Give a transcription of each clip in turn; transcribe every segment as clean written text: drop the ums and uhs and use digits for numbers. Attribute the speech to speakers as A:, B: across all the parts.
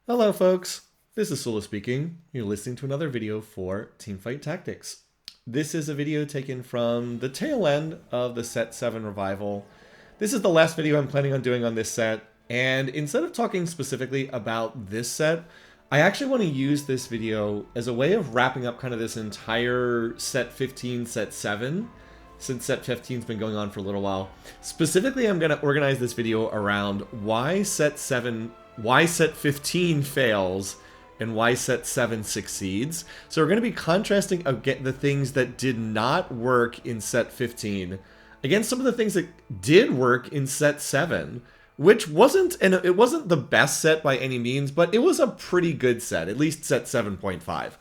A: Hello folks, this is Sula speaking. You're listening to another video for Teamfight Tactics. This is a video taken from the tail end of the set 7 revival. This is the last video I'm planning on doing on this set, and instead of talking specifically about this set, I actually want to use this video as a way of wrapping up kind of this entire set 15, set 7, since set 15's been going on for a little while. Specifically, I'm going to organize this video around why set 15 fails and why set 7 succeeds. So we're going to be contrasting the things that did not work in set 15 against some of the things that did work in set 7, which it wasn't the best set by any means, but it was a pretty good set, at least set 7.5.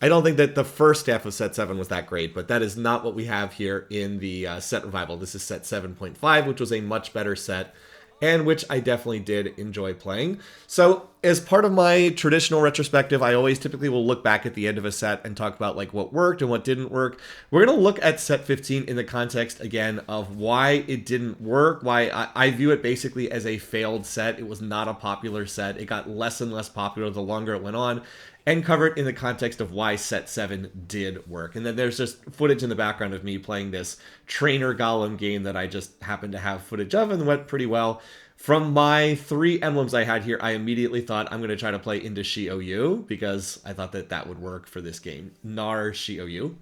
A: I don't think that the first half of set 7 was that great, but that is not what we have here in the set revival. This is set 7.5, which was a much better set, and which I definitely did enjoy playing. So as part of my traditional retrospective, I always typically will look back at the end of a set and talk about like what worked and what didn't work. We're going to look at set 15 in the context again of why it didn't work, why I view it basically as a failed set. It was not a popular set. It got less and less popular the longer it went on, and cover it in the context of why set 7 did work. And then there's just footage in the background of me playing this trainer golem game that I just happened to have footage of and went pretty well. From my 3 emblems I had here, I immediately thought I'm going to try to play into Shi-O-Yu because I thought that that would work for this game. Nar Shi-O-Yu.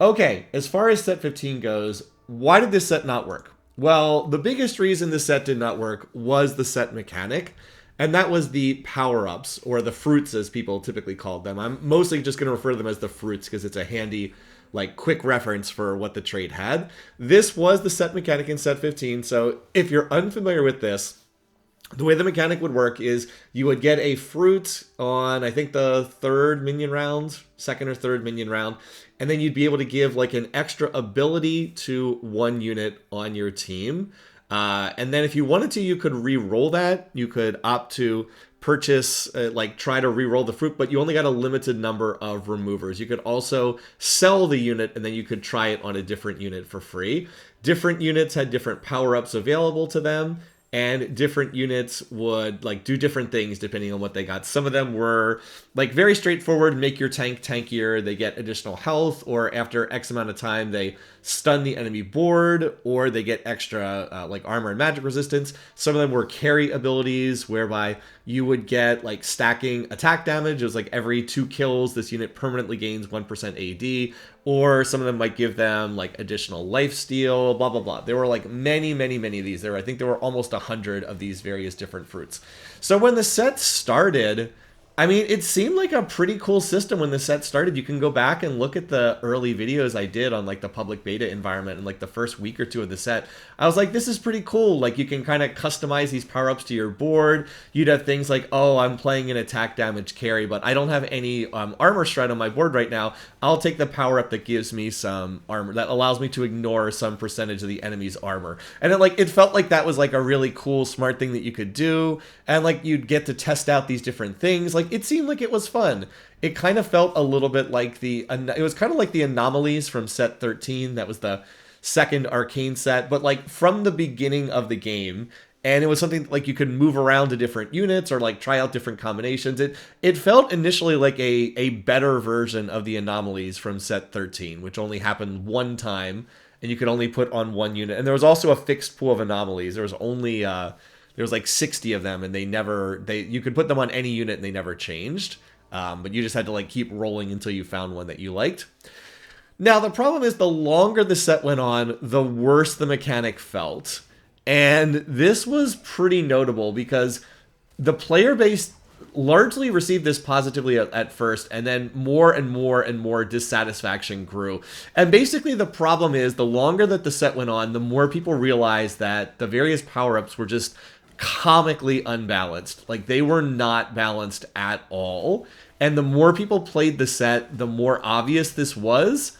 A: Okay, as far as set 15 goes, why did this set not work? Well, the biggest reason this set did not work was the set mechanic. And that was the power-ups, or the fruits as people typically called them. I'm mostly just going to refer to them as the fruits because it's a handy, like, quick reference for what the trait had. This was the set mechanic in set 15, so if you're unfamiliar with this, the way the mechanic would work is you would get a fruit on, I think, the third minion round, second or third minion round, and then you'd be able to give, like, an extra ability to one unit on your team. And then if you wanted to, you could re-roll that. You could opt to purchase, try to re-roll the fruit, but you only got a limited number of removers. You could also sell the unit, and then you could try it on a different unit for free. Different units had different power-ups available to them, and different units would do different things depending on what they got. Some of them were very straightforward, make your tank tankier, they get additional health, or after X amount of time they stun the enemy board, or they get extra armor and magic resistance. Some of them were carry abilities whereby you would get stacking attack damage. It was every 2 kills this unit permanently gains 1% AD, or some of them might give them additional lifesteal, blah blah blah. There were many of these. I think there were almost 100 of these various different fruits. So when the set started, I mean, it seemed like a pretty cool system when the set started. You can go back and look at the early videos I did on the public beta environment in the first week or 2 of the set. I was like, this is pretty cool. You can kind of customize these power-ups to your board. You'd have things like, oh, I'm playing an attack damage carry, but I don't have any armor stride on my board right now. I'll take the power-up that gives me some armor, that allows me to ignore some percentage of the enemy's armor. And it felt like that was a really cool, smart thing that you could do. And you'd get to test out these different things. It seemed like it was fun. It kind of felt a little bit like it was kind of like the anomalies from set 13. That was the second arcane set, but from the beginning of the game. And it was something you could move around to different units or try out different combinations. It felt initially like a better version of the anomalies from set 13, which only happened one time and you could only put on one unit. And there was also a fixed pool of anomalies. There was only there was 60 of them, and you could put them on any unit and they never changed. But you just had to keep rolling until you found one that you liked. Now, the problem is the longer the set went on, the worse the mechanic felt. And this was pretty notable because the player base largely received this positively at first, and then more and more dissatisfaction grew. And basically the problem is the longer that the set went on, the more people realized that the various power-ups were just comically unbalanced. They were not balanced at all. And the more people played the set, the more obvious this was,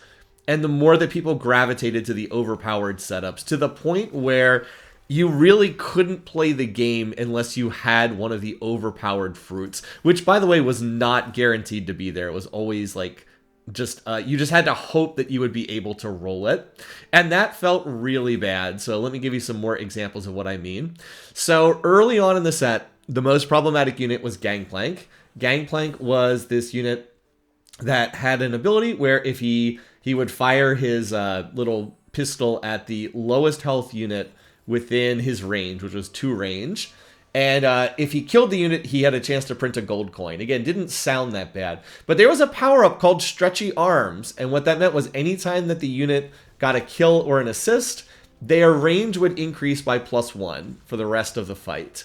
A: and the more that people gravitated to the overpowered setups, to the point where you really couldn't play the game unless you had one of the overpowered fruits, which, by the way, was not guaranteed to be there. It was always you just had to hope that you would be able to roll it. And that felt really bad. So let me give you some more examples of what I mean. So early on in the set, The most problematic unit was Gangplank. Gangplank was this unit that had an ability where if he would fire his little pistol at the lowest health unit within his range, which was 2 range. And if he killed the unit, he had a chance to print a gold coin. Again, didn't sound that bad. But there was a power-up called Stretchy Arms. And what that meant was anytime that the unit got a kill or an assist, their range would increase by +1 for the rest of the fight.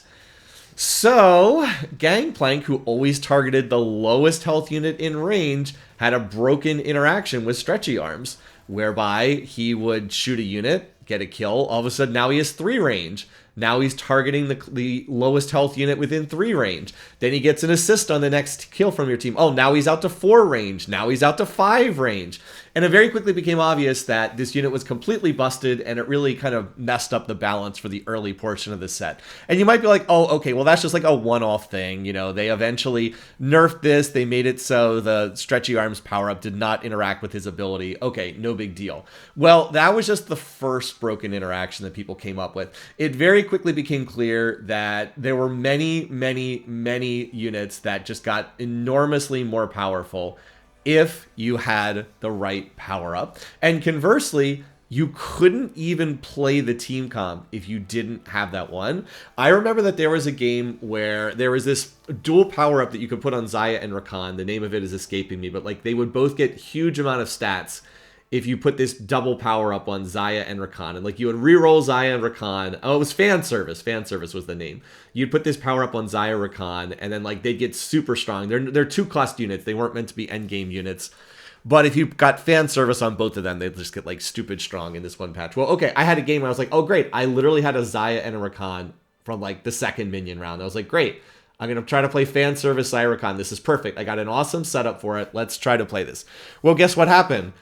A: So, Gangplank, who always targeted the lowest health unit in range, had a broken interaction with Stretchy Arms, whereby he would shoot a unit, get a kill, all of a sudden now he has 3 range. Now he's targeting the lowest health unit within 3 range. Then he gets an assist on the next kill from your team. Oh, now he's out to 4 range. Now he's out to 5 range. And it very quickly became obvious that this unit was completely busted, and it really kind of messed up the balance for the early portion of the set. And you might be like, oh, okay, well, that's just like a one-off thing. You know, they eventually nerfed this. They made it so the Stretchy Arms power-up did not interact with his ability. Okay, no big deal. Well, that was just the first broken interaction that people came up with. It very quickly became clear that there were many, many, many units that just got enormously more powerful if you had the right power up. And conversely, you couldn't even play the team comp if you didn't have that one. I remember that there was a game where there was this dual power up that you could put on Xayah and Rakan. The name of it is escaping me, but like they would both get huge amount of stats if you put this double power up on Xayah and Rakan. And like you would reroll Xayah and Rakan. Oh, it was Fan Service. Fan Service was the name. You'd put this power up on Xayah, Rakan, and then like they'd get super strong. They're 2-cost units. They weren't meant to be endgame units. But if you got Fan Service on both of them, they'd just get like stupid strong in this one patch. Well, okay, I had a game where I was like, oh great, I literally had a Xayah and a Rakan from like the second minion round. I was like, great, I'm going to try to play Fan Service Xayah Rakan. This is perfect. I got an awesome setup for it. Let's try to play this. Well, guess what happened?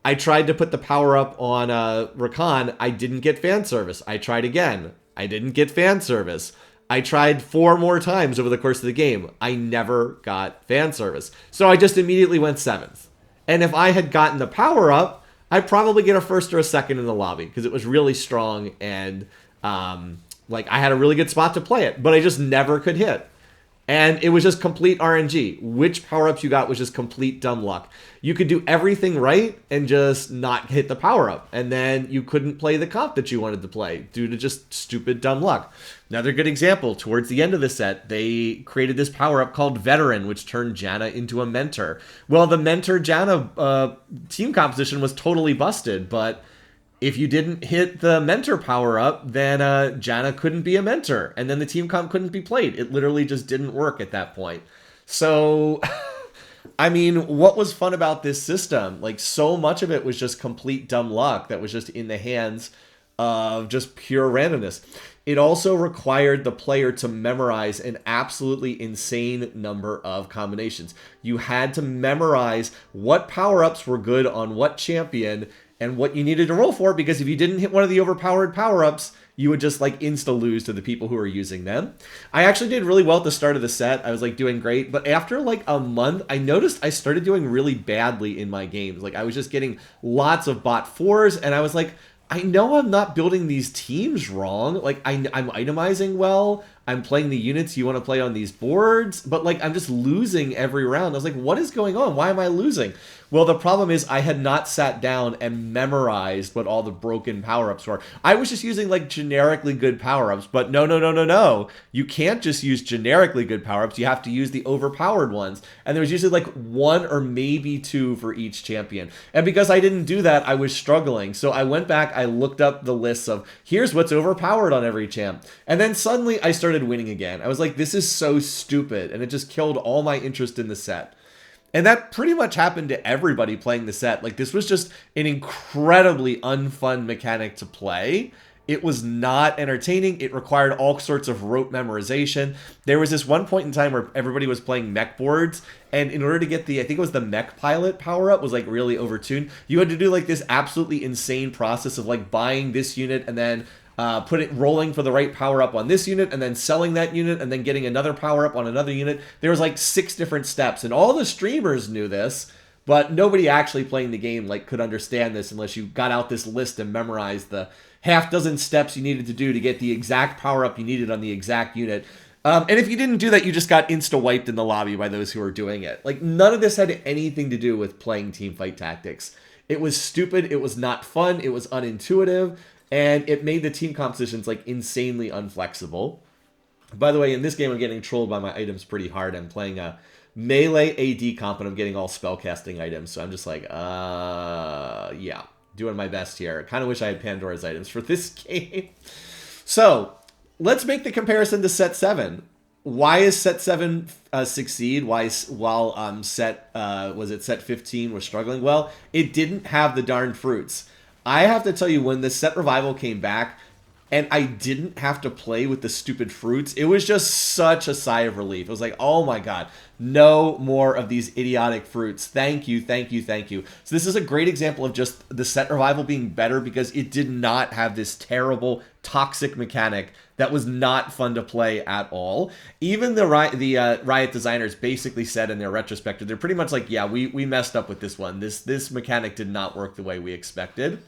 A: I tried to put the power up on Rakan. I didn't get Fan Service. I tried again. I didn't get Fan Service. I tried 4 more times over the course of the game. I never got Fan Service. So I just immediately went 7th. And if I had gotten the power up, I'd probably get a 1st or a 2nd in the lobby because it was really strong and like I had a really good spot to play it, but I just never could hit. And it was just complete RNG. Which power-ups you got was just complete dumb luck. You could do everything right and just not hit the power-up. And then you couldn't play the comp that you wanted to play due to just stupid dumb luck. Another good example, towards the end of the set, they created this power-up called Veteran, which turned Janna into a Mentor. Well, the Mentor-Janna team composition was totally busted, but if you didn't hit the Mentor power-up, then Janna couldn't be a Mentor, and then the team comp couldn't be played. It literally just didn't work at that point. So, I mean, what was fun about this system? Like, so much of it was just complete dumb luck that was just in the hands of just pure randomness. It also required the player to memorize an absolutely insane number of combinations. You had to memorize what power-ups were good on what champion and what you needed to roll for, because if you didn't hit one of the overpowered power-ups, you would just like insta-lose to the people who are using them. I actually did really well at the start of the set. I was like doing great, but after like a month, I noticed I started doing really badly in my games. Like I was just getting lots of bot 4s, and I was like, I know I'm not building these teams wrong. Like I'm itemizing well. I'm playing the units you want to play on these boards, but like I'm just losing every round. I was like, what is going on? Why am I losing? Well, the problem is I had not sat down and memorized what all the broken power-ups were. I was just using like generically good power-ups, but no. You can't just use generically good power-ups. You have to use the overpowered ones. And there was usually like 1 or maybe 2 for each champion. And because I didn't do that, I was struggling. So I went back, I looked up the lists of here's what's overpowered on every champ. And then suddenly I started winning again. I was like, this is so stupid. And it just killed all my interest in the set. And that pretty much happened to everybody playing the set. Like, this was just an incredibly unfun mechanic to play. It was not entertaining. It required all sorts of rote memorization. There was this one point in time where everybody was playing mech boards, and in order to get the, I think it was the mech pilot power-up was like really overtuned. You had to do like this absolutely insane process of like buying this unit and then rolling for the right power up on this unit, and then selling that unit, and then getting another power up on another unit. There was like 6 different steps, and all the streamers knew this, but nobody actually playing the game like could understand this unless you got out this list and memorized the half dozen steps you needed to do to get the exact power up you needed on the exact unit. And if you didn't do that, you just got insta-wiped in the lobby by those who were doing it. Like, none of this had anything to do with playing Teamfight Tactics. It was stupid, it was not fun, it was unintuitive, and it made the team compositions, like, insanely unflexible. By the way, in this game, I'm getting trolled by my items pretty hard. I'm playing a melee AD comp, and I'm getting all spellcasting items, so I'm just like, yeah, doing my best here. Kind of wish I had Pandora's items for this game. So, let's make the comparison to set 7. Why is set 7 succeed? While set 15 was struggling? Well, it didn't have the darn fruits. I have to tell you, when the set revival came back, and I didn't have to play with the stupid fruits, it was just such a sigh of relief. It was like, oh my god, no more of these idiotic fruits. Thank you, thank you, thank you. So this is a great example of just the set revival being better because it did not have this terrible, toxic mechanic that was not fun to play at all. Even the Riot designers basically said in their retrospective, they're pretty much like, yeah, we messed up with this one. This mechanic did not work the way we expected.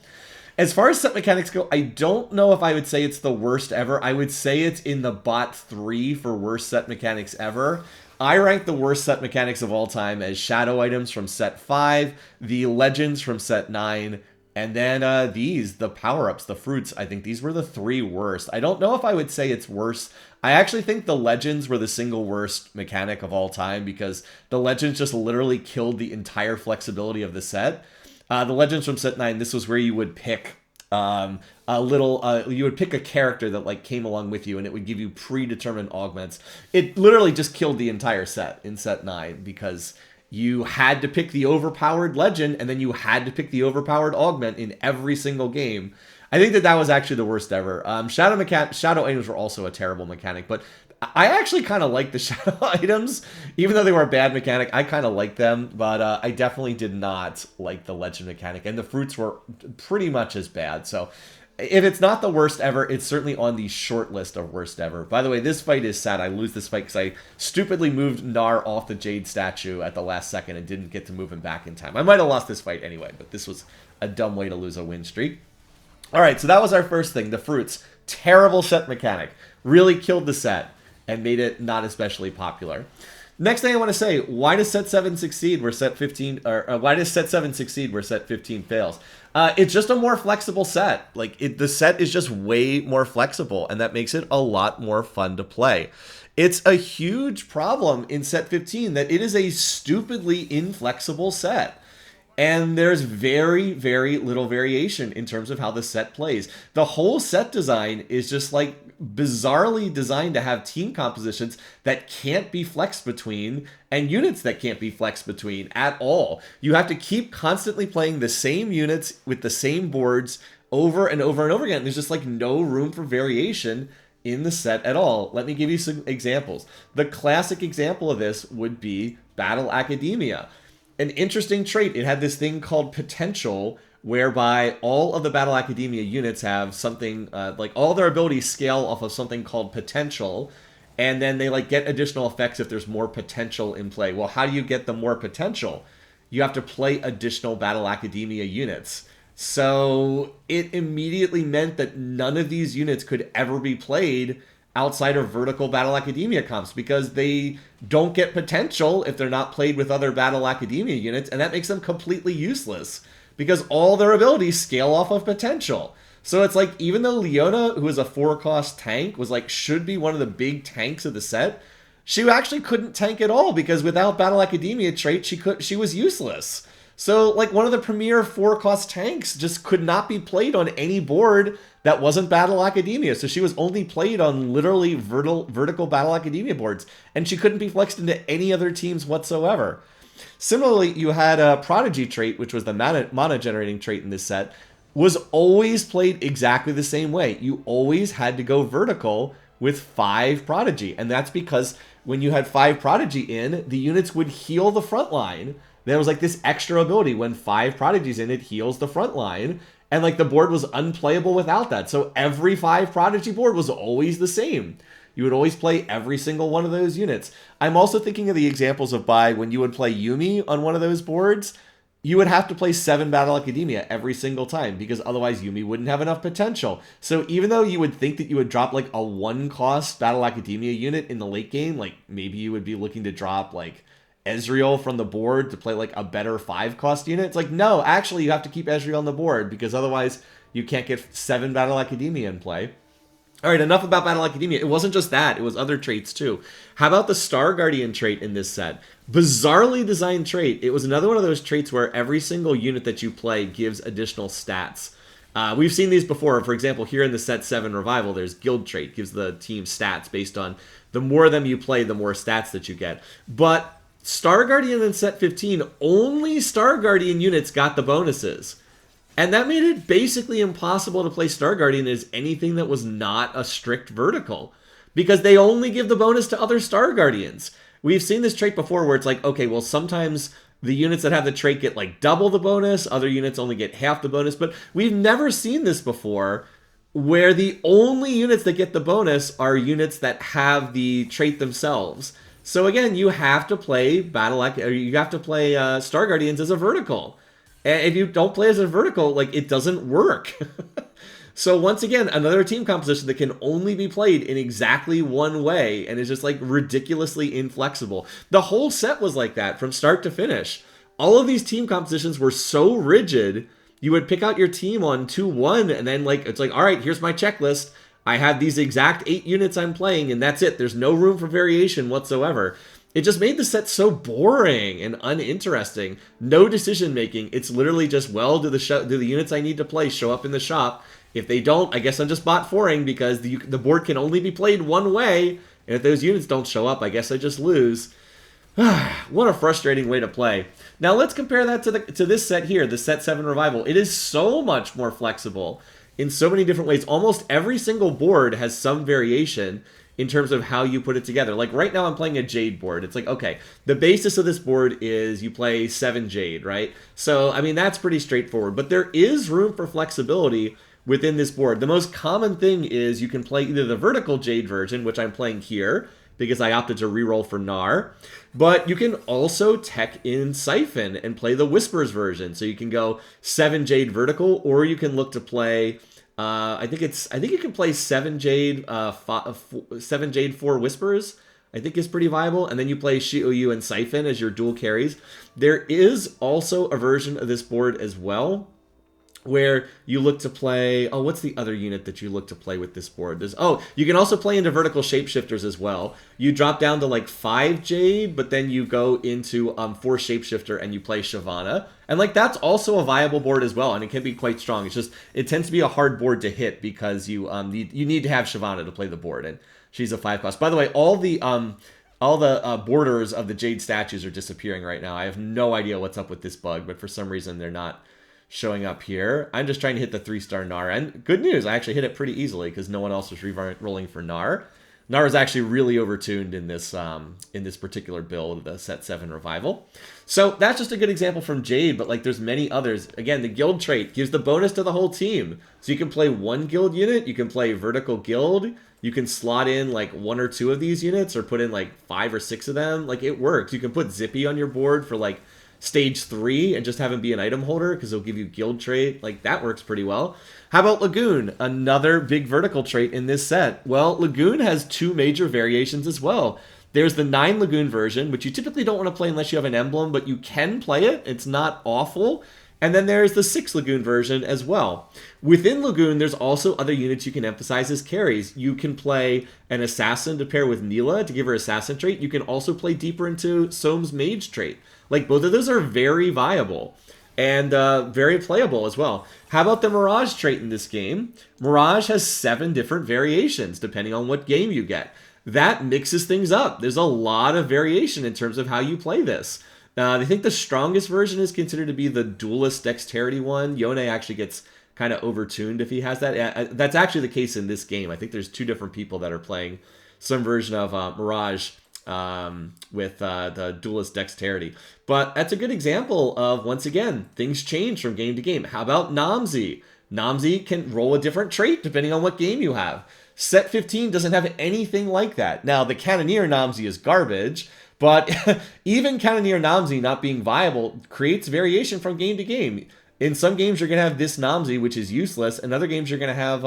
A: As far as set mechanics go, I don't know if I would say it's the worst ever. I would say it's in the bot 3 for worst set mechanics ever. I rank the worst set mechanics of all time as shadow items from set 5, the legends from set 9, and then the power-ups, the fruits. I think these were the 3 worst. I don't know if I would say it's worse. I actually think the legends were the single worst mechanic of all time because the legends just literally killed the entire flexibility of the set. The Legends from set 9, this was where you would pick you would pick a character that like came along with you, and it would give you predetermined augments. It literally just killed the entire set in set 9 because you had to pick the overpowered legend, and then you had to pick the overpowered augment in every single game. I think that was actually the worst ever. Shadow items were also a terrible mechanic, but I actually kind of like the shadow items. Even though they were a bad mechanic, I kind of like them, but I definitely did not like the legend mechanic, and the fruits were pretty much as bad. So if it's not the worst ever, it's certainly on the short list of worst ever. By the way, this fight is sad. I lose this fight because I stupidly moved Nar off the Jade statue at the last second and didn't get to move him back in time. I might have lost this fight anyway, but this was a dumb way to lose a win streak. All right, so that was our first thing, the fruits. Terrible set mechanic. Really killed the set and made it not especially popular. Next thing I want to say, why does set 7 succeed where set 15, or why does set 7 succeed where set 15 fails? It's just a more flexible set. Like, the set is just way more flexible, and that makes it a lot more fun to play. It's a huge problem in set 15 that it is a stupidly inflexible set. And there's very, very little variation in terms of how the set plays. The whole set design is just like bizarrely designed to have team compositions that can't be flexed between and units that can't be flexed between at all. You have to keep constantly playing the same units with the same boards over and over and over again. There's just like no room for variation in the set at all. Let me give you some examples. The classic example of this would be Battle Academia. An interesting trait, it had this thing called potential, whereby all of the Battle Academia units have something, like all their abilities scale off of something called potential, and then they like get additional effects if there's more potential in play. Well, how do you get the more potential? You have to play additional Battle Academia units. So it immediately meant that none of these units could ever be played outside of vertical Battle Academia comps because they don't get potential if they're not played with other Battle Academia units, and that makes them completely useless because all their abilities scale off of potential. So it's like, even though Leona, who is a 4-cost tank, was like, should be one of the big tanks of the set, she actually couldn't tank at all because without Battle Academia trait, she was useless. So, like, one of the premier 4-cost tanks just could not be played on any board that wasn't Battle Academia. So she was only played on literally vertical Battle Academia boards, and she couldn't be flexed into any other teams whatsoever. Similarly, you had a Prodigy trait, which was the mana generating trait in this set, was always played exactly the same way. You always had to go vertical with 5 Prodigy, and that's because when you had 5 Prodigy in, the units would heal the front line. There was like this extra ability when 5 Prodigies in, it heals the front line. And like the board was unplayable without that. So every 5 Prodigy board was always the same. You would always play every single one of those units. I'm also thinking of the examples of when you would play Yumi on one of those boards. you would have to play 7 Battle Academia every single time because otherwise Yumi wouldn't have enough potential. So even though you would think that you would drop like a 1-cost Battle Academia unit in the late game, like maybe you would be looking to drop like Ezreal from the board to play like a better 5-cost unit. It's like, no, actually you have to keep Ezreal on the board because otherwise you can't get 7 Battle Academia in play. All right, enough about Battle Academia. It wasn't just that. It was other traits, too. How about the Star Guardian trait in this set? Bizarrely designed trait. It was another one of those traits where every single unit that you play gives additional stats. We've seen these before. For example, here in the Set 7 Revival, there's Guild trait. Gives the team stats based on the more of them you play, the more stats that you get. But Star Guardian in Set 15, only Star Guardian units got the bonuses. And that made it basically impossible to play Star Guardian as anything that was not a strict vertical. Because they only give the bonus to other Star Guardians. We've seen this trait before where it's like, okay, well, sometimes the units that have the trait get like double the bonus, other units only get half the bonus, but we've never seen this before where the only units that get the bonus are units that have the trait themselves. So again, you have to play Star Guardians as a vertical. And if you don't play as a vertical, like, it doesn't work. So once again, another team composition that can only be played in exactly one way and is just like ridiculously inflexible. The whole set was like that from start to finish. All of these team compositions were so rigid, you would pick out your team on 2-1 and then like, it's like, all right, here's my checklist. I have these exact 8 units I'm playing and that's it. There's no room for variation whatsoever. It just made the set so boring and uninteresting. No decision making. It's literally just, well, do the units I need to play show up in the shop? If they don't, I guess I'm just bot 4ing because the board can only be played one way. And if those units don't show up, I guess I just lose. What a frustrating way to play. Now let's compare that to this set here, the Set 7 Revival. It is so much more flexible in so many different ways. Almost every single board has some variation in terms of how you put it together. Like right now I'm playing a Jade board. It's like, okay, the basis of this board is you play 7 Jade, right? So, I mean, that's pretty straightforward, but there is room for flexibility within this board. The most common thing is you can play either the vertical Jade version, which I'm playing here because I opted to reroll for Gnar, but you can also tech in Siphon and play the Whispers version. So you can go 7 Jade vertical, or you can look to play I think you can play 7 Jade, 7 Jade 4 Whispers, I think is pretty viable. And then you play Shiou and Siphon as your dual carries. There is also a version of this board as well where you look to play, oh, what's the other unit that you look to play with this board? You can also play into vertical shapeshifters as well. You drop down to like 5 Jade, but then you go into 4 shapeshifter and you play Shyvana. And like that's also a viable board as well, and it can be quite strong. It's just, it tends to be a hard board to hit because you need to have Shyvana to play the board, and she's a 5-cost. By the way, all the borders of the Jade statues are disappearing right now. I have no idea what's up with this bug, but for some reason they're not showing up here. I'm just trying to hit the 3-star Gnar, and good news, I actually hit it pretty easily because no one else was rolling for Gnar. Gnar is actually really overtuned in this particular build, the Set 7 Revival. So that's just a good example from Jade, but like there's many others. Again, the guild trait gives the bonus to the whole team. So you can play 1 guild unit, you can play vertical guild, you can slot in like 1 or 2 of these units or put in like 5 or 6 of them. Like it works. You can put Zippy on your board for like stage 3 and just have him be an item holder because he'll give you guild trait. Like that works pretty well. How about Lagoon? Another big vertical trait in this set. Well, Lagoon has 2 major variations as well. There's the 9 Lagoon version, which you typically don't want to play unless you have an emblem, but you can play it. It's not awful. And then there's the 6 Lagoon version as well. Within Lagoon, there's also other units you can emphasize as carries. You can play an Assassin to pair with Neela to give her Assassin trait. You can also play deeper into Soam's Mage trait. Like, both of those are very viable and very playable as well. How about the Mirage trait in this game? Mirage has 7 different variations depending on what game you get. That mixes things up. There's a lot of variation in terms of how you play this. I think the strongest version is considered to be the Duelist Dexterity one. Yone actually gets kind of overtuned if he has that. That's actually the case in this game. I think there's 2 different people that are playing some version of Mirage with the Duelist Dexterity. But that's a good example of, once again, things change from game to game. How about Namzi? Namzi can roll a different trait depending on what game you have. Set 15 doesn't have anything like that. Now, the Cannoneer Namzi is garbage, But even Cannoneer Namzi not being viable creates variation from game to game. In some games, you're going to have this Namzi, which is useless. In other games, you're going to have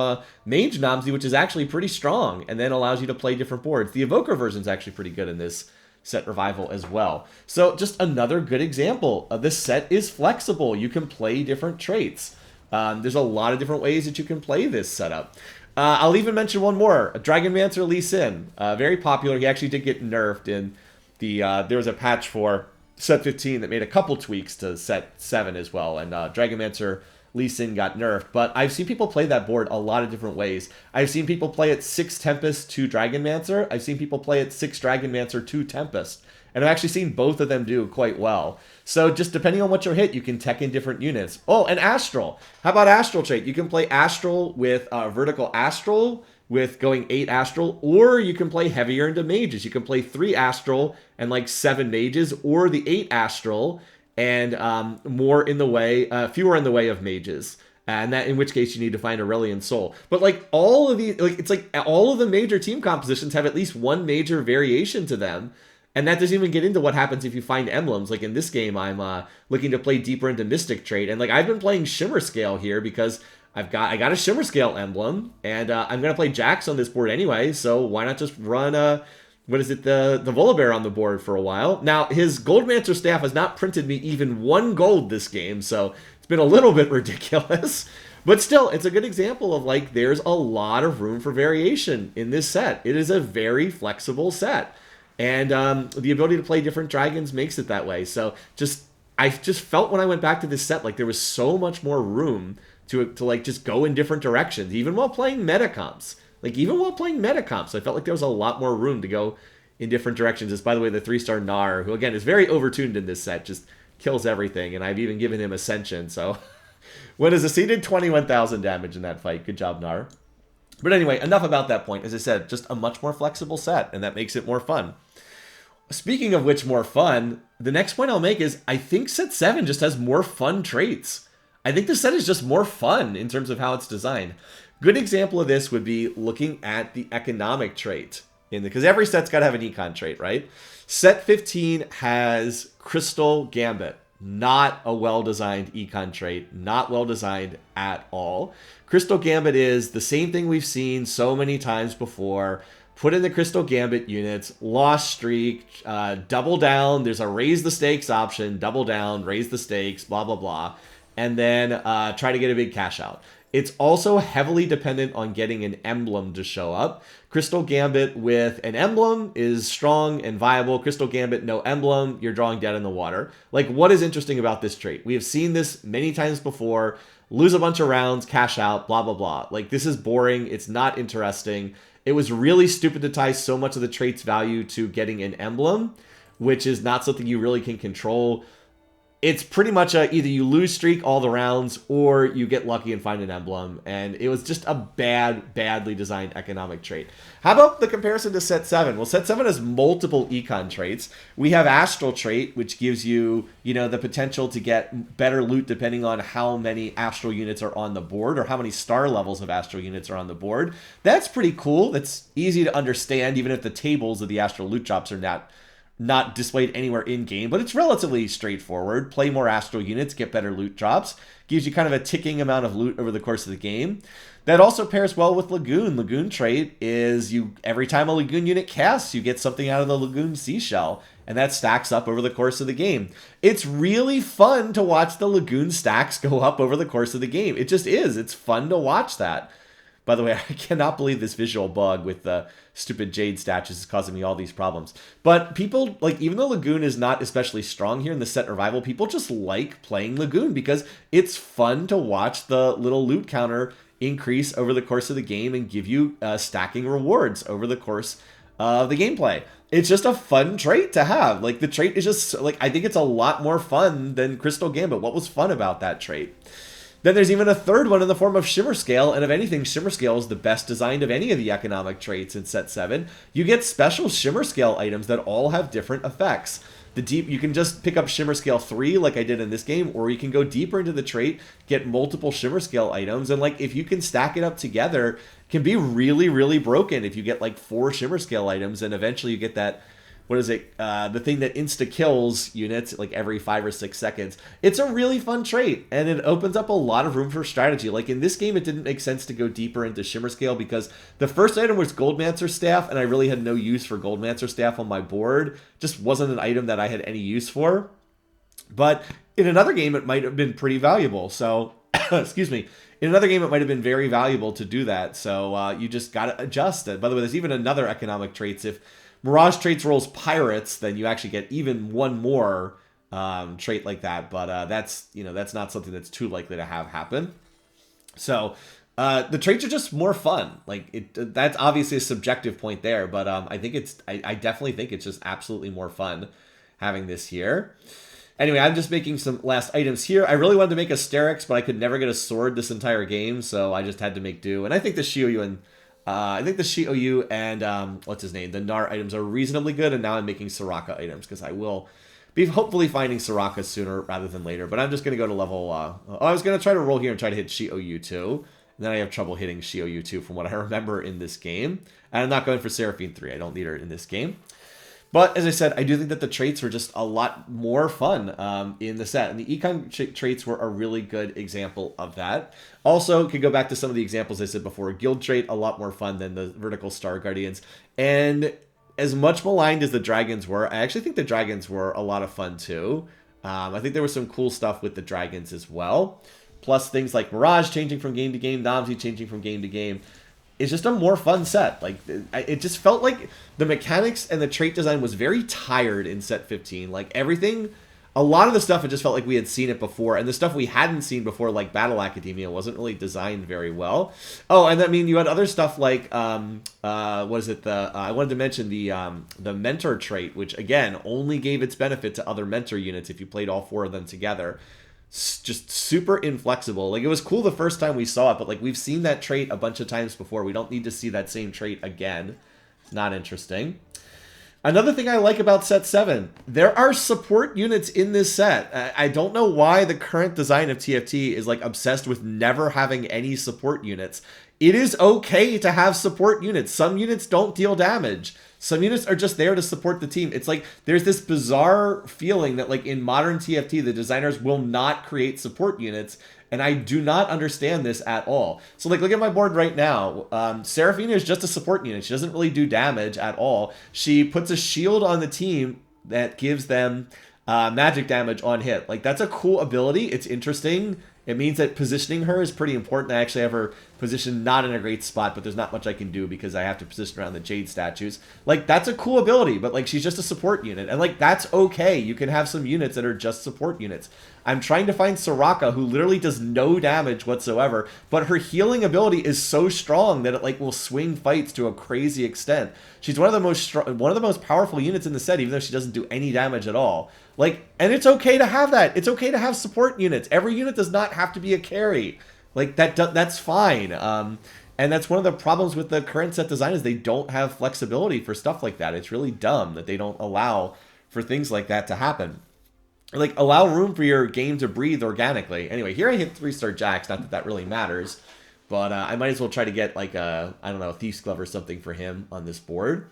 A: Mage Namzi, which is actually pretty strong, and then allows you to play different boards. The Evoker version is actually pretty good in this set revival as well. So just another good example. This set is flexible. You can play different traits. There's a lot of different ways that you can play this setup. I'll even mention one more. Dragonmancer Lee Sin. Very popular. He actually did get nerfed in the... there was a patch for set 15 that made a couple tweaks to set 7 as well, and Dragonmancer Lee Sin got nerfed. But I've seen people play that board a lot of different ways. I've seen people play it 6 Tempest, 2 Dragonmancer. I've seen people play it 6 Dragonmancer, 2 Tempest. And I've actually seen both of them do quite well. So just depending on what your hit, you can tech in different units. Oh, and Astral. How about Astral trait? You can play Astral with Vertical Astral, with going 8 Astral, or you can play heavier into Mages. You can play 3 Astral and like 7 Mages, or the 8 Astral and more in the way, fewer in the way of Mages. And that, in which case, you need to find Aurelian Soul. But like all of the, like it's like all of the major team compositions have at least one major variation to them. And that doesn't even get into what happens if you find emblems. Like in this game, I'm looking to play deeper into Mystic trait. And like I've been playing Shimmer Scale here because I got a Shimmer Scale emblem. And I'm going to play Jax on this board anyway. So why not just run, the Volibear on the board for a while. Now, his Goldmancer staff has not printed me even 1 gold this game. So it's been a little bit ridiculous. But still, it's a good example of like there's a lot of room for variation in this set. It is a very flexible set. And the ability to play different dragons makes it that way. So I just felt when I went back to this set like there was so much more room to like just go in different directions, even while playing meta comps. I felt like there was a lot more room to go in different directions. As by the way, the 3-star Gnar, who again is very overtuned in this set, just kills everything. And I've even given him Ascension. So when is he did 21,000 damage in that fight. Good job, Gnar. But anyway, enough about that point. As I said, just a much more flexible set, and that makes it more fun. Speaking of which, more fun, the next point I'll make is I think set 7 just has more fun traits. I think the set is just more fun in terms of how it's designed. Good example of this would be looking at the economic trait. Because every set's got to have an econ trait, right? Set 15 has Crystal Gambit. Not a well-designed econ trait. Not well-designed at all. Crystal Gambit is the same thing we've seen so many times before. Put in the Crystal Gambit units, lost streak, double down. There's a raise the stakes option, double down, raise the stakes, blah, blah, blah. And then try to get a big cash out. It's also heavily dependent on getting an emblem to show up. Crystal Gambit with an emblem is strong and viable. Crystal Gambit, no emblem, you're drawing dead in the water. Like, what is interesting about this trait? We have seen this many times before. Lose a bunch of rounds, cash out, blah, blah, blah. Like, this is boring. It's not interesting. It was really stupid to tie so much of the trait's value to getting an emblem, which is not something you really can control. It's pretty much either you lose streak all the rounds or you get lucky and find an emblem. And it was just a badly designed economic trait. How about the comparison to set 7? Well, set 7 has multiple econ traits. We have Astral trait, which gives you, the potential to get better loot depending on how many Astral units are on the board or how many star levels of Astral units are on the board. That's pretty cool. That's easy to understand, even if the tables of the Astral loot drops are not displayed anywhere in-game, but it's relatively straightforward. Play more Astral units, get better loot drops. Gives you kind of a ticking amount of loot over the course of the game. That also pairs well with Lagoon. Lagoon trait is every time a Lagoon unit casts, you get something out of the Lagoon Seashell, and that stacks up over the course of the game. It's really fun to watch the Lagoon stacks go up over the course of the game. It just is. It's fun to watch that. By the way, I cannot believe this visual bug with the stupid Jade statues is causing me all these problems. But people, even though Lagoon is not especially strong here in the set revival, people just like playing Lagoon because it's fun to watch the little loot counter increase over the course of the game and give you stacking rewards over the course of the gameplay. It's just a fun trait to have. The trait is just, I think it's a lot more fun than Crystal Gambit. What was fun about that trait? Then there's even a third one in the form of Shimmer Scale, and if anything, Shimmer Scale is the best designed of any of the economic traits in set 7. You get special Shimmer Scale items that all have different effects. You can just pick up Shimmer Scale 3 like I did in this game, or you can go deeper into the trait, get multiple Shimmer Scale items, and if you can stack it up together, it can be really, really broken if you get 4 Shimmer Scale items, and eventually you get that what is it? The thing that insta-kills units like every 5 or 6 seconds. It's a really fun trait, and it opens up a lot of room for strategy. Like in this game, it didn't make sense to go deeper into Shimmer Scale because the first item was Goldmancer Staff, and I really had no use for Goldmancer Staff on my board. Just wasn't an item that I had any use for. But in another game, it might have been pretty valuable. So, excuse me. In another game, it might have been very valuable to do that. So you just got to adjust it. By the way, there's even another economic traits. If Mirage Traits rolls Pirates, then you actually get even one more trait like that. But that's not something that's too likely to have happen. So the traits are just more fun. Like that's obviously a subjective point there, but I think I definitely think it's just absolutely more fun having this here. Anyway, I'm just making some last items here. I really wanted to make a Sterix, but I could never get a sword this entire game, so I just had to make do. And I think the Shioyu and what's his name, the Nar items are reasonably good. And now I'm making Soraka items because I will be hopefully finding Soraka sooner rather than later. But I'm just gonna go to level. I was gonna try to roll here and try to hit Shioyu 2. And then I have trouble hitting Shioyu 2 from what I remember in this game. And I'm not going for Seraphine 3. I don't need her in this game. But as I said, I do think that the traits were just a lot more fun in the set. And the econ traits were a really good example of that. Also, could go back to some of the examples I said before. Guild trait, a lot more fun than the Vertical Star Guardians. And as much maligned as the dragons were, I actually think the dragons were a lot of fun too. I think there was some cool stuff with the dragons as well. Plus things like Mirage changing from game to game, Namzi changing from game to game. It's just a more fun set. Like it just felt like the mechanics and the trait design was very tired in set 15. Like everything, a lot of the stuff, it just felt like we had seen it before, and the stuff we hadn't seen before, like Battle Academia, wasn't really designed very well. Oh, and I mean, you had other stuff like what is it? I wanted to mention the mentor trait, which again only gave its benefit to other mentor units if you played all 4 of them together. Just super inflexible. Like it was cool the first time we saw it, but like we've seen that trait a bunch of times before. We don't need to see that same trait again. It's not interesting. Another thing I like about set 7, there are support units in this set. I don't know why the current design of TFT is like obsessed with never having any support units. It is okay to have support units. Some units don't deal damage. Some units are just there to support the team. It's like there's this bizarre feeling that like in modern TFT, the designers will not create support units. And I do not understand this at all. So like look at my board right now. Seraphina is just a support unit. She doesn't really do damage at all. She puts a shield on the team that gives them magic damage on hit. Like that's a cool ability. It's interesting. It means that positioning her is pretty important. I actually have her positioned not in a great spot, but there's not much I can do because I have to position around the Jade statues. Like, that's a cool ability, but, like, she's just a support unit. And, like, that's okay. You can have some units that are just support units. I'm trying to find Soraka, who literally does no damage whatsoever, but her healing ability is so strong that it, like, will swing fights to a crazy extent. She's one of the most powerful units in the set, even though she doesn't do any damage at all. Like, and it's okay to have that. It's okay to have support units. Every unit does not have to be a carry. Like, that's fine. And that's one of the problems with the current set design is they don't have flexibility for stuff like that. It's really dumb that they don't allow for things like that to happen. Like, allow room for your game to breathe organically. Anyway, here I hit 3-star Jax. Not that that really matters. But I might as well try to get, like, a Thief's Glove or something for him on this board.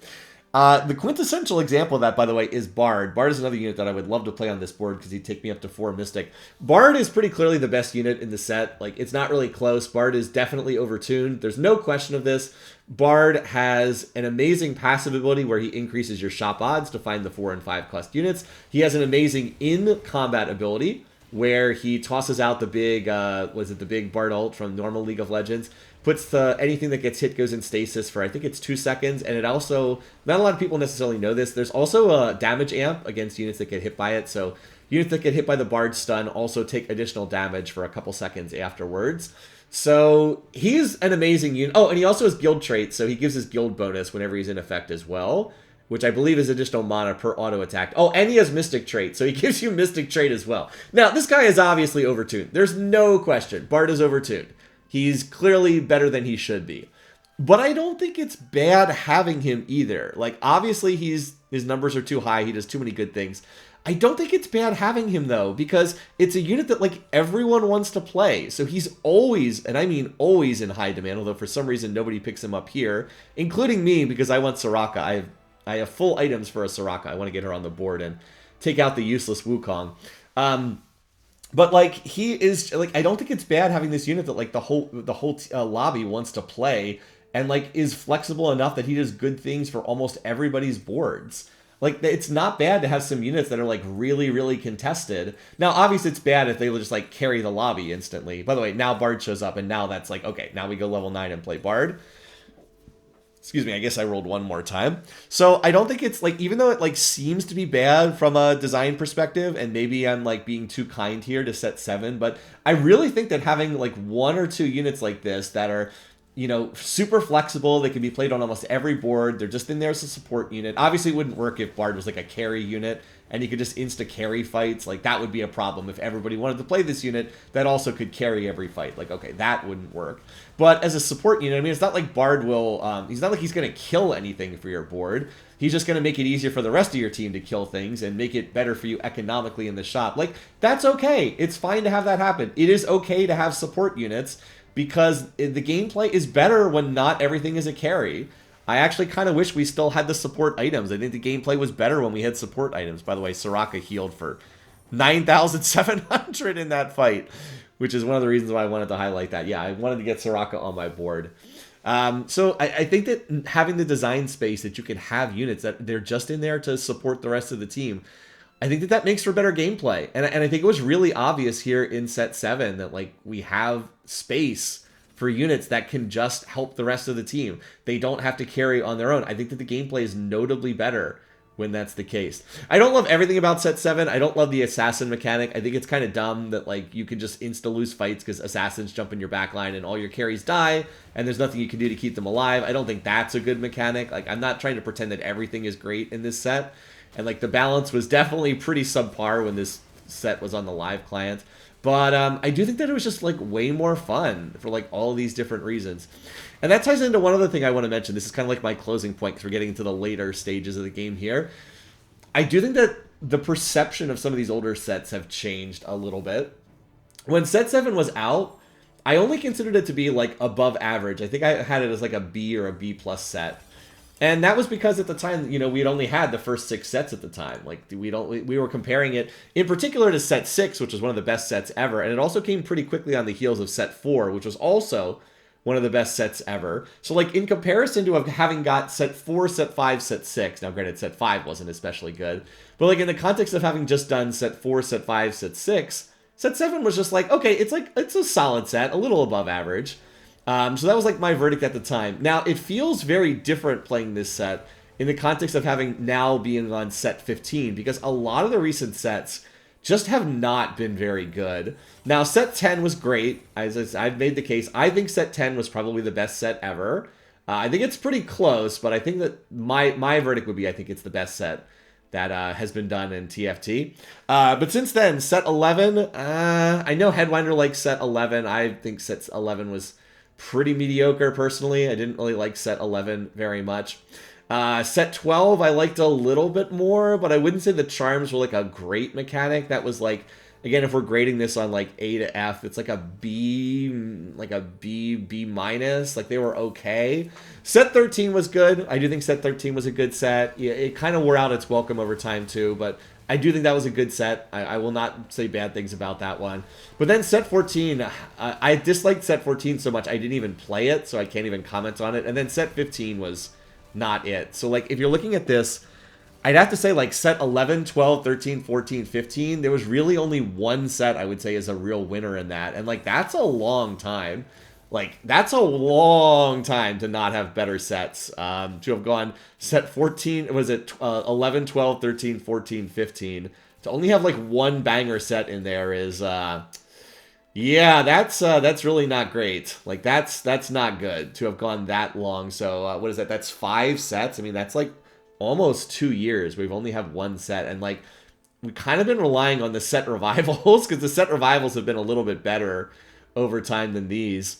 A: The quintessential example of that, by the way, is Bard. Bard is another unit that I would love to play on this board because he'd take me up to 4 Mystic. Bard is pretty clearly the best unit in the set. Like, it's not really close. Bard is definitely overtuned. There's no question of this. Bard has an amazing passive ability where he increases your shop odds to find the 4 and 5 cost units. He has an amazing in-combat ability where he tosses out the big, the big Bard ult from normal League of Legends. Puts anything that gets hit goes in stasis for, I think it's 2 seconds. And it also, not a lot of people necessarily know this, there's also a damage amp against units that get hit by it. So units that get hit by the Bard stun also take additional damage for a couple seconds afterwards. So he's an amazing unit. Oh, and he also has guild traits, so he gives his guild bonus whenever he's in effect as well, which I believe is additional mana per auto attack. Oh, and he has Mystic trait, so he gives you Mystic trait as well. Now, this guy is obviously overtuned. There's no question. Bard is overtuned. He's clearly better than he should be. But I don't think it's bad having him either. Like, obviously, his numbers are too high. He does too many good things. I don't think it's bad having him, though, because it's a unit that, like, everyone wants to play. So he's always, and I mean always, in high demand, although for some reason nobody picks him up here, including me, because I want Soraka. I have full items for a Soraka. I want to get her on the board and take out the useless Wukong. But like he is like I don't think it's bad having this unit that like the whole lobby wants to play and like is flexible enough that he does good things for almost everybody's boards. Like it's not bad to have some units that are like really contested. Now obviously it's bad if they will just like carry the lobby instantly. By the way, now Bard shows up and now that's like okay, now we go level 9 and play Bard. Excuse me, I guess I rolled one more time. So I don't think it's like, even though it like seems to be bad from a design perspective, and maybe I'm like being too kind here to set 7, but I really think that having like 1 or 2 units like this that are, you know, super flexible, they can be played on almost every board, they're just in there as a support unit. Obviously it wouldn't work if Bard was like a carry unit and you could just insta-carry fights. Like that would be a problem if everybody wanted to play this unit that also could carry every fight. Like, okay, that wouldn't work. But as a support unit, I mean, it's not like Bard will, he's not like he's going to kill anything for your board. He's just going to make it easier for the rest of your team to kill things and make it better for you economically in the shop. Like, that's okay. It's fine to have that happen. It is okay to have support units because the gameplay is better when not everything is a carry. I actually kind of wish we still had the support items. I think the gameplay was better when we had support items. By the way, Soraka healed for 9,700 in that fight, which is one of the reasons why I wanted to highlight that. Yeah, I wanted to get Soraka on my board. So I think that having the design space that you can have units that they're just in there to support the rest of the team, I think that that makes for better gameplay. And I think it was really obvious here in set 7 that like we have space for units that can just help the rest of the team. They don't have to carry on their own. I think that the gameplay is notably better when that's the case. I don't love everything about set 7. I don't love the assassin mechanic. I think it's kind of dumb that like you can just insta-lose fights because assassins jump in your backline and all your carries die, and there's nothing you can do to keep them alive. I don't think that's a good mechanic. Like, I'm not trying to pretend that everything is great in this set, and like the balance was definitely pretty subpar when this set was on the live client. But I do think that it was just like way more fun for like all these different reasons. And that ties into one other thing I want to mention. This is kind of like my closing point because we're getting into the later stages of the game here. I do think that the perception of some of these older sets have changed a little bit. When set 7 was out, I only considered it to be like above average. I think I had it as like a B or a B plus set. And that was because at the time, you know, we'd only had the first 6 sets at the time. Like we were comparing it in particular to set 6, which was one of the best sets ever. And it also came pretty quickly on the heels of set 4, which was also one of the best sets ever. So like in comparison to having got set 4, set 5, set 6, now granted set 5 wasn't especially good, but like in the context of having just done set 4, set 5, set 6, set 7 was just like, okay, it's a solid set, a little above average. So that was like my verdict at the time. Now, it feels very different playing this set in the context of having now being on set 15, because a lot of the recent sets just have not been very good. Now, set 10 was great. As I've made the case, I think set 10 was probably the best set ever. I think it's pretty close, but I think that my verdict would be I think it's the best set that has been done in TFT. But since then, set 11, I know Headwinder likes set 11. I think set 11 was pretty mediocre personally. I didn't really like set 11 very much. Set 12 I liked a little bit more, but I wouldn't say the charms were like a great mechanic. That was like, again, if we're grading this on like A to F, it's like a B, B minus. Like they were okay. Set 13 was good. I do think set 13 was a good set. Yeah, it kind of wore out its welcome over time too, but I do think that was a good set. I will not say bad things about that one. But then set 14, I disliked set 14 so much I didn't even play it, so I can't even comment on it. And then set 15 was not it. So like if you're looking at this, I'd have to say like set 11, 12, 13, 14, 15, there was really only one set I would say is a real winner in that. And like that's a long time. Like, that's a long time to not have better sets. To have gone set 14, was it 11, 12, 13, 14, 15. To only have, like, one banger set in there is, yeah, that's really not great. Like, that's not good to have gone that long. So, what is that? That's 5 sets. I mean, that's, like, almost 2 years. We've only had one set. And, like, we've kind of been relying on the set revivals because the set revivals have been a little bit better over time than these.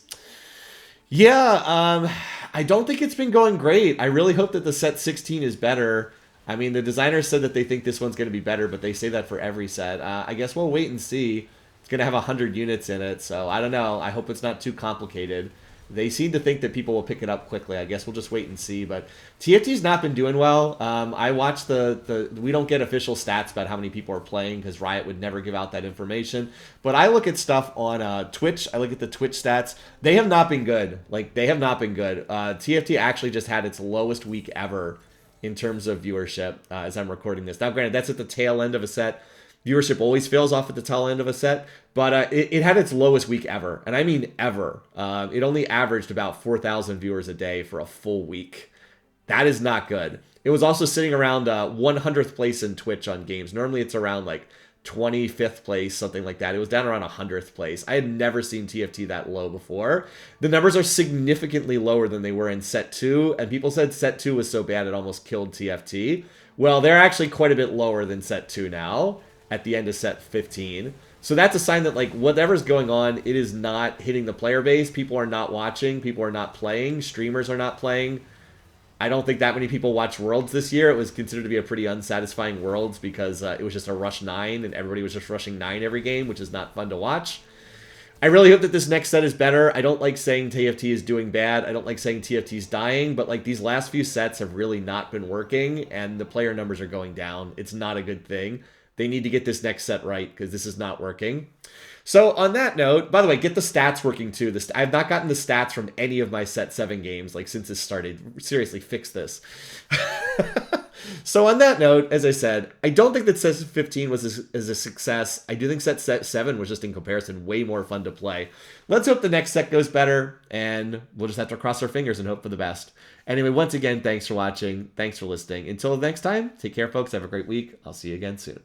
A: Yeah, I don't think it's been going great. I really hope that the set 16 is better. I mean, the designers said that they think this one's going to be better, but they say that for every set. I guess we'll wait and see. It's going to have 100 units in it, so I don't know. I hope it's not too complicated. they seem to think that people will pick it up quickly. I guess we'll just wait and see. But TFT's not been doing well. I watched we don't get official stats about how many people are playing because Riot would never give out that information. But I look at stuff on Twitch. I look at the Twitch stats. They have not been good. Like, they have not been good. TFT actually just had its lowest week ever in terms of viewership as I'm recording this. Now, granted, that's at the tail end of a set. Viewership always fails off at the tail end of a set, but it had its lowest week ever, and I mean ever. It only averaged about 4,000 viewers a day for a full week. That is not good. It was also sitting around 100th place in Twitch on games. Normally it's around like 25th place, something like that. It was down around 100th place. I had never seen TFT that low before. The numbers are significantly lower than they were in set 2, and people said set 2 was so bad it almost killed TFT. Well, they're actually quite a bit lower than set 2 now at the end of set 15. So that's a sign that, like, whatever's going on, it is not hitting the player base. People are not watching. People are not playing. Streamers are not playing. I don't think that many people watched Worlds this year. It was considered to be a pretty unsatisfying Worlds because it was just a rush 9 and everybody was just rushing 9 every game, which is not fun to watch. I really hope that this next set is better. I don't like saying TFT is doing bad. I don't like saying TFT is dying, but like these last few sets have really not been working and the player numbers are going down. It's not a good thing. They need to get this next set right because this is not working. So on that note, by the way, get the stats working too. I have not gotten the stats from any of my set 7 games like since this started. Seriously, fix this. So on that note, as I said, I don't think that set 15 was a success. I do think set 7 was just in comparison way more fun to play. Let's hope the next set goes better, and we'll just have to cross our fingers and hope for the best. Anyway, once again, thanks for watching. Thanks for listening. Until next time, take care, folks. Have a great week. I'll see you again soon.